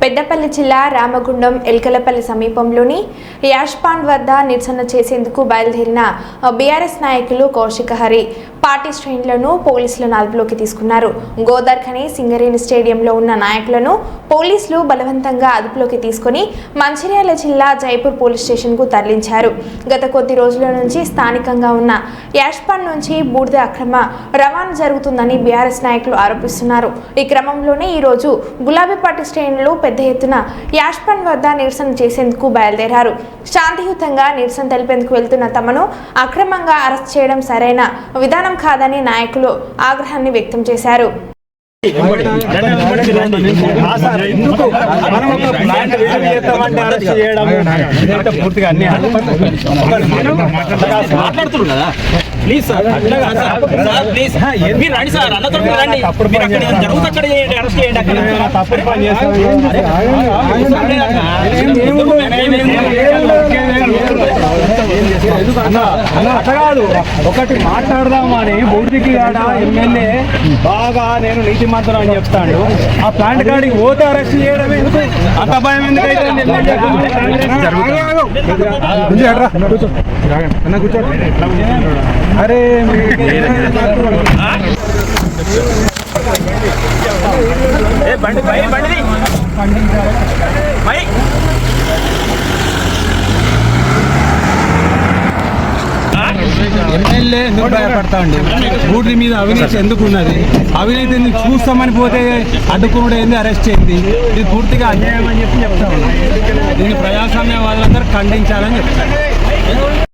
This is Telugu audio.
పెద్దపల్లి జిల్లా రామగుండం ఎల్కలపల్లి సమీపంలోని యాష్పాండ్ వద్ద నిరసన చేసేందుకు బయలుదేరిన బీఆర్ఎస్ నాయకులు కౌశిక హరి పార్టీ శ్రేణులను పోలీసులను అదుపులోకి తీసుకున్నారు. గోదార్ఖని సింగరేణి స్టేడియంలో ఉన్న నాయకులను పోలీసులు బలవంతంగా అదుపులోకి తీసుకుని మంచిర్యాల జిల్లా జైపూర్ పోలీస్ స్టేషన్కు తరలించారు. గత కొద్ది రోజుల నుంచి స్థానికంగా ఉన్న యాష్పాండ్ నుంచి బూడిద అక్రమ రవాణా జరుగుతుందని బీఆర్ఎస్ నాయకులు ఆరోపిస్తున్నారు. ఈ క్రమంలోనే ఈరోజు గులాబీ పార్టీ శ్రేణులు పెద్ద ఎత్తున యాష్పాండ్ వద్ద నిరసన చేసేందుకు బయలుదేరారు. శాంతియుతంగా నిరసన తెలిపేందుకు వెళ్తున్న తమను అక్రమంగా అరెస్ట్ చేయడం సరైన విధానం కాదని నాయకులు ఆగ్రహాన్ని వ్యక్తం చేశారు. ఒకటి మాట్లాడదామని బూర్దికి ఎమ్మెల్యే బాగా నేను నీతి మంత్రం అని చెప్తాడు. ఆ ప్లాంట్ కాడికి పోతే అరెస్ట్ చేయడం ఎందుకు? అంత భయం ఎందుకైతే అరే ఎమ్మెల్యే ఎందుకు భయపడతా అండి? బూర్ది మీద అవినీతి ఎందుకు ఉన్నది? అవినీతిని చూస్తామని పోతే అడ్డుకున్నాడు ఏంది, అరెస్ట్ చేయింది. ఇది పూర్తిగా అన్యాయం అని చెప్తా ఉన్నాం. దీన్ని ప్రజాస్వామ్యవాదులందరూ ఖండించాలని చెప్తారు.